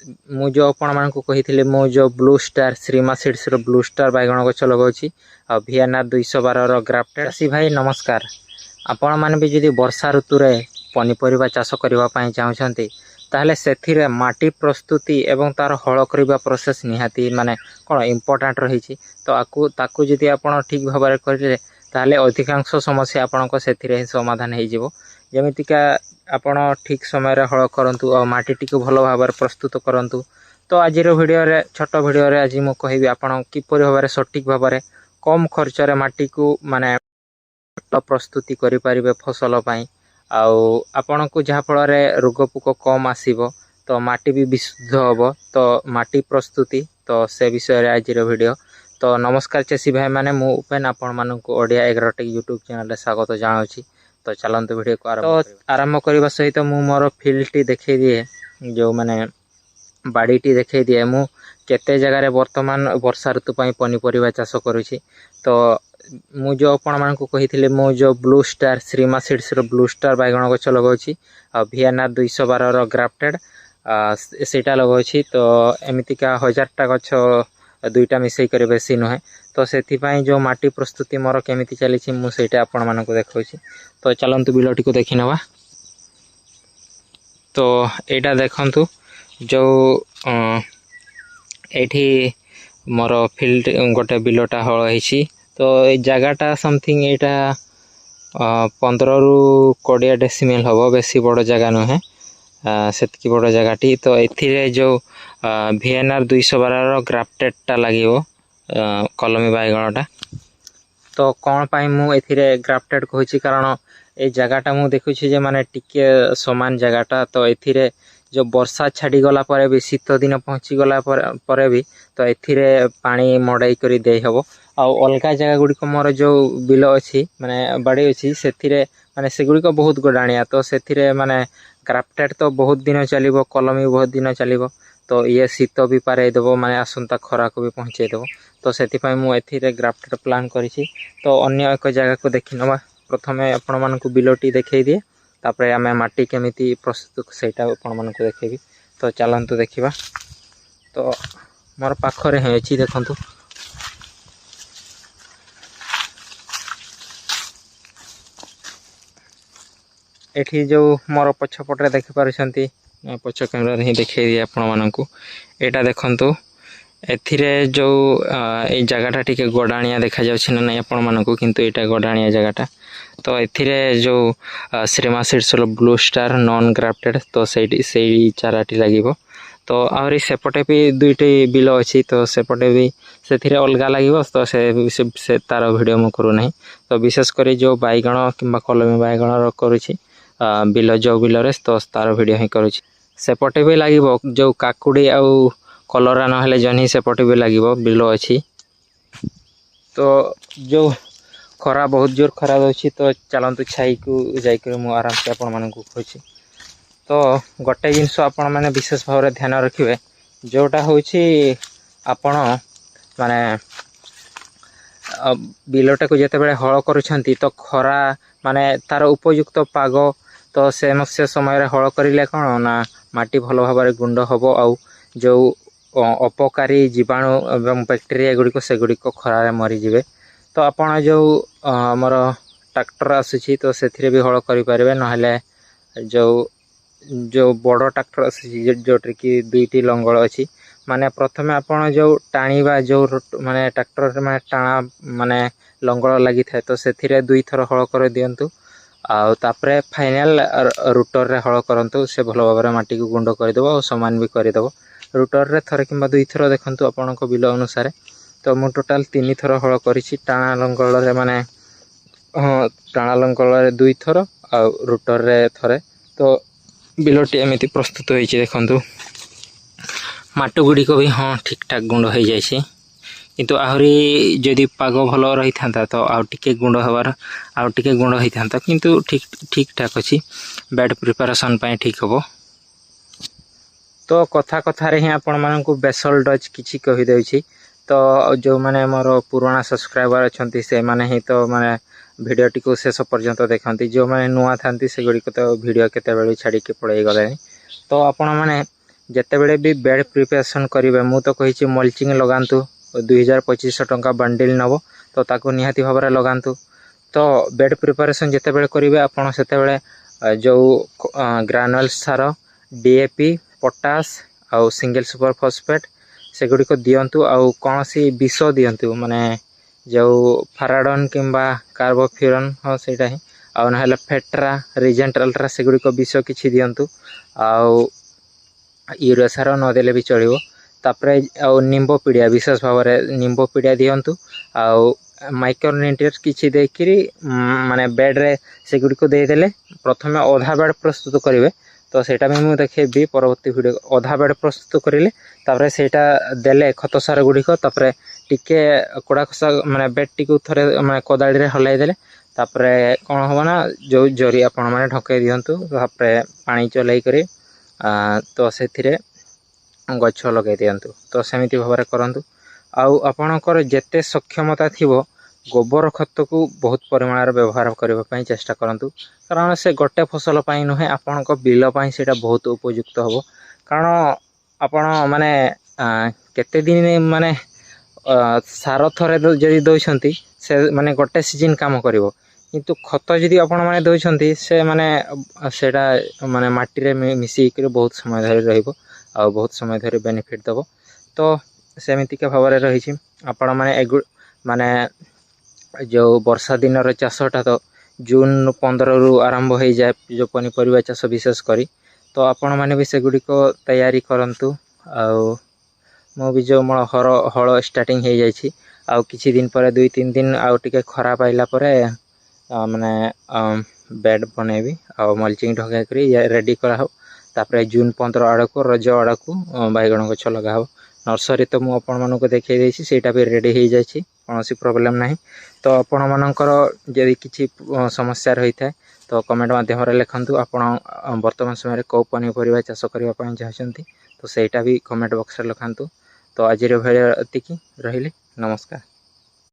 मु जो आपण कही मु जो ब्लू स्टार श्रीमा सीड्स रो ब्लू स्टार बैगण गछ लगाऊँ आ VNR 212 ग्राफ्टेड। चाषी भाई नमस्कार। आपण मैंने भी जदि वर्षा ऋतु रे पनीपरिबा चाष करने चाहते ताहले सेथिरे माटी प्रस्तुति एवं तार हल करबा प्रोसेस निहाती माने कौन इम्पोर्टाट रही। तो ताकू जदि आपण ठीक भाव में करें ताहले अधिकांश समस्या आपनको सेथिरे ही समाधान हो जिवो। जेमितिका आपण ठीक समय रे हल करंतु और माटी टी भल भाव में प्रस्तुत करंतु। तो आज वीडियो रे छोट वीडियो रे आज मु कहबी आपण किपरि भाव में सटीक भाव में कम खर्च रे माटी को माने प्रस्तुति करि परिबे फसल पई आउ आपण को जहा फल रे रोग पोक कम आसीबो तो माटी भी विशुद्ध होबो। तो माटी प्रस्तुति तो से विषय रे आज वीडियो। तो नमस्कार चाषी भाई माने मु उपेन आपण मानकु ओडिया एग्रोटेक यूट्यूब चैनल रे स्वागत जनाउछि। तो चलंतु वीडियो को आरंभ करबा सहित मु मोर फील्ड टी देखै दिए जो माने बाड़ी टी देखै दिए मु केते जगह रे वर्तमान वर्षा ऋतु पई पनीपरिबा चाष करूछि। तो मु जो आपण मानकु कहिथिले मु जो ब्लू स्टार श्रीमा सीड्स रो ब्लू स्टार बैगण गछ लगाउछि आ VNR 212 रो ग्राफ्टेड सेटा लगाउछि। तो एमितिका 1000 टा गछ दुईटा मिसई करे बेसी नुहे। तो सेथि पई जो माटी प्रस्तुति मोर केमिति चलीछि मु सेटा आपण मानकु देखाउछि। तो चलंतु बिलटी को देखि नवा। तो एटा देखंतु जो एठी मोर फील्ड गोटे बिलटा हल होइछि। तो ए जगहटा समथिंग एटा 15 रु 20 डेसिमेल हबो, बेसी बड़ जगह नुहे सेतकी बड़ जगहटी। तो एथिरे जो VNR 212 रो ग्राफ्टेड टा लागिवो कलमी बैगणटा। तो कौन पाई मु एथिरे ग्राफ्टेड कहूछि कारण ए जगहटा मु देखुछि जे माने टिके समान जगहटा। तो एथिरे जो वर्षा छाड़ी गला परे भी शीत दिन पहुँची गला परे भी तो एथिरे पानी मड़ाई करी दे हबो। आ अलगा जगह गुड़िक मोर जो बिल अच्छी माने बाड़ी अच्छी से माने से गुड़िक बहुत गोडाणिया। तो से माने ग्राफ्टेड तो बहुत दिन चलो, कलमी बहुत दिन चलो। तो ये शीत भी पारे देव माने आसंता खरा को भी पहुँचे देव। तो से मुझे ग्राफ्टेड प्लान करी। तो अन्य एक जगह को देखि नवा। प्रथमे आपण मानकु बिलटी देखै दिए तापर आम माटी केमिति प्रस्तुत सेटा आपण मानकु देखैबी। तो चलंतु देखिबा। तो मोर पाखरे हे अछि देखंतु एठी जो मोर पछपटे देखि पारुछंती पछ कैमरा रे ही देखै दिए आपण मानकु। एटा देखंतु एथिरे जो ए जगहटा टिके गोडाणिया देखा जाउछि ना नै आपण मानकु, किंतु एटा गोडाणिया जगहटा। तो एथिरे जो श्रीमा सीड्स रो ब्लू स्टार नॉन ग्राफ्टेड तो सेई चाराटी लागिवो। तो आउरी सेपटे भी दुईटी बिल अछि। तो सेपटे भी सेथिरे अलगा लागिवो। तो से तार वीडियो मु करू नै। तो विशेष करी जो बैगण किंबा कलमी बैगण रो करूछि बिल जो बिल रे तो तार वीडियो ही करूछि। सेपटे भी लागिवो जो काकुडी आउ कलरा न हेले जनी सेपटे भी लागिवो बिल अछि। तो जो खरा बहुत जोर खरा दउछि। तो चलंतु छाई को जाई कर मु आराम से आपण मानकु कहछि। तो गोटे जिनस आपण माने विशेष भाव में ध्यान रखिए जोटा होछि आपण माने बिलटा को जते बेले हल करूछंती तो खरा माने तार उपयुक्त पाग तो से समय रे हल करिले कोन ना माटी भल भाव में गुंड हबो। आउ जो अपकारी जीवाणु एवं बैक्टेरिया गुड़िक से गुड़िक खरारे मरी जिवे। तो आपण जो हमर ट्रैक्टर आसुची तो सेथिरे भी हल करि परिबे नहले जो बड़ ट्रैक्टर आसुची जोट्री की दुईटी लंगल अछि। माने प्रथमे आपण जो टाणीबा जो माने ट्रैक्टर माने टाणा माने लंगल लागि थाए तो सेथिरे दुई थर हल कर दियंतु। आ तापरे फाइनल रूटर रे हल करंतु से भलो भाबरे माटी को गुंड कर देबो और समान भी कर देबो। रूटर रे थरे किंबा दुई थर देखंतु आपनको बिल अनुसार। तो मु टोटल 3 थर हल करिछि टाणा लंगल रे माने टाणा लंगल रे 2 थर आ रूटर रे थरे। तो बिलटी एमिति प्रस्तुत होइछि देखंतु। माटी गुडी को भी हाँ ठीक ठाक गुंड हो जाइछि, किंतु आहरी जदि पाग भल रही था तो आउ टिके गुंड हबार आउ टिके गुंड होई था, किंतु ठीक ठाक अछि। बेड प्रिपरेशन पय ठीक हबो। तो कथा कथा रे ही आपण मानकु बेसल डच किछि कहि देउछि। तो जो माने मोर पुराना सब्सक्राइबर अछंती से माने ही तो माने वीडियो टी को शेष पर्यंत देखंती। जो माने नुआ थांती से गुडी को तो वीडियो केते बेलु छाडी के पळै गले। तो आपण माने ଯେତେବେଳେ ବି ବେଡ୍ ପ୍ରିପାରେସନ୍ କରିବେ ମୁଁ ତ କହିଛି ମଲ୍ଚିଂ ଲଗାନ୍ତୁ 2200 ଟଙ୍କା ବଣ୍ଡିଲ୍ ନେବ ତ ତାକୁ ନିହାତି ଭାବରେ ଲଗାନ୍ତୁ। ତ ବେଡ୍ ପ୍ରିପାରେସନ୍ ଯେତେବେଳେ କରିବେ ଆପଣ ସେତେବେଳେ ଯେଉଁ ଗ୍ରାନୁଆଲ୍ସ ସାର DAP ପଟାସ୍ ଆଉ ସିଙ୍ଗଲ ସୁପର ଫସ୍ଫେଟ୍ ସେଗୁଡ଼ିକ ଦିଅନ୍ତୁ। ଆଉ କୌଣସି ବିଷ ଦିଅନ୍ତୁ ମାନେ ଯେଉଁ ଫାରାଡନ୍ କିମ୍ବା କାର୍ବୋଫ୍ୟୁରନ୍ ହଁ ସେଇଟା ହିଁ, ଆଉ ନହେଲେ ଫେଟ୍ରା ରିଜେଣ୍ଟ ଅଲ୍ଟ୍ରା ସେଗୁଡ଼ିକ ବିଷ କିଛି ଦିଅନ୍ତୁ। ଆଉ ୟୁରିଆ ସାର ନଦେଲେ ବି ଚଳିବ। ତାପରେ ଆଉ ନିମ୍ବ ପିଡ଼ିଆ ବିଶେଷ ଭାବରେ ନିମ୍ବ ପିଡ଼ିଆ ଦିଅନ୍ତୁ। ଆଉ ମାଇକ୍ରୋନ୍ୟୁଟ୍ରିଏଣ୍ଟ କିଛି ଦେଇକିରି ମାନେ ବେଡ଼୍ରେ ସେଗୁଡ଼ିକୁ ଦେଇଦେଲେ ପ୍ରଥମେ ଅଧା ବେଡ଼୍ ପ୍ରସ୍ତୁତ କରିବେ। ତ ସେଇଟା ବି ମୁଁ ଦେଖେଇବି ପରବର୍ତ୍ତୀ ଭିଡ଼ିଓ। ଅଧା ବେଡ଼୍ ପ୍ରସ୍ତୁତ କରିଲେ ତାପରେ ସେଇଟା ଦେଲେ ଖତ ସାର ଗୁଡ଼ିକ, ତାପରେ ଟିକେ କୋଡ଼ା ଖସା ମାନେ ବେଡ଼୍ଟିକୁ ଥରେ ମାନେ କୋଦାଳିରେ ହଲାଇ ଦେଲେ ତାପରେ କ'ଣ ହେବ ନା ଯେଉଁ ଜରି ଆପଣମାନେ ଢକେଇ ଦିଅନ୍ତୁ। ତାପରେ ପାଣି ଚଲାଇ କରି ତ ସେଥିରେ ଗଛ ଲଗାଇ ଦିଅନ୍ତୁ। ତ ସେମିତି ଭାବରେ କରନ୍ତୁ। ଆଉ ଆପଣଙ୍କର ଯେତେ ସକ୍ଷମତା ଥିବ ଗୋବର ଖତକୁ ବହୁତ ପରିମାଣରେ ବ୍ୟବହାର କରିବା ପାଇଁ ଚେଷ୍ଟା କରନ୍ତୁ। କାରଣ ସେ ଗୋଟେ ଫସଲ ପାଇଁ ନୁହେଁ, ଆପଣଙ୍କ ବିଲ ପାଇଁ ସେଇଟା ବହୁତ ଉପଯୁକ୍ତ ହେବ। କାରଣ ଆପଣ ମାନେ କେତେ ଦିନ ମାନେ ସାର ଥରେ ଯଦି ଦେଉଛନ୍ତି ସେ ମାନେ ଗୋଟେ ସିଜିନ୍ କାମ କରିବ। କିନ୍ତୁ ଖତ ଯଦି ଆପଣମାନେ ଦେଉଛନ୍ତି ସେ ମାନେ ସେଇଟା ମାନେ ମାଟିରେ ମିଶିକିରି ବହୁତ ସମୟ ଧରି ରହିବ ଆଉ ବହୁତ ସମୟ ଧରି ବେନିଫିଟ୍ ଦେବ। ତ ସେମିତିକା ଭାବରେ ରହିଛି। ଆପଣମାନେ ମାନେ ଯେଉଁ ବର୍ଷା ଦିନର ଚାଷଟା ତ ଜୁନ୍ 15ରୁ ଆରମ୍ଭ ହୋଇଯାଏ, ଯେଉଁ ପନିପରିବା ଚାଷ ବିଶେଷ କରି। ତ ଆପଣମାନେ ବି ସେଗୁଡ଼ିକ ତୈୟାରୀ କରନ୍ତୁ। ଆଉ ମୁଁ ବି ଯେଉଁ ମୋର ହଳ ଷ୍ଟାର୍ଟିଂ ହୋଇଯାଇଛି, ଆଉ କିଛି ଦିନ ପରେ 2-3 ଦିନ ଆଉ ଟିକେ ଖରା ପାଇଲା ପରେ ମାନେ ବେଡ଼୍ ବନେଇବି ଆଉ ମଲ୍ଚିଂ ଢଗା କରି ରେଡ଼ି କରାହେବ। ତାପରେ ଜୁନ୍ 15 ଆଡ଼କୁ ରଜ ଆଡ଼କୁ ବାଇଗଣ ଗଛ ଲଗାହେବ। ନର୍ସରୀ ତ ମୁଁ ଆପଣମାନଙ୍କୁ ଦେଖାଇ ଦେଇଛି, ସେଇଟା ବି ରେଡ଼ି ହୋଇଯାଇଛି, କୌଣସି ପ୍ରୋବ୍ଲେମ୍ ନାହିଁ। ତ ଆପଣମାନଙ୍କର ଯଦି କିଛି ସମସ୍ୟା ରହିଥାଏ ତ କମେଣ୍ଟ ମାଧ୍ୟମରେ ଲେଖନ୍ତୁ। ଆପଣ ବର୍ତ୍ତମାନ ସମୟରେ କେଉଁ ପନିପରିବା ଚାଷ କରିବା ପାଇଁ ଚାହୁଁଛନ୍ତି ତ ସେଇଟା ବି କମେଣ୍ଟ ବକ୍ସରେ ଲେଖନ୍ତୁ। ତ ଆଜିର ଭିଡ଼ିଓ ଏତିକି, ରହିଲି, ନମସ୍କାର।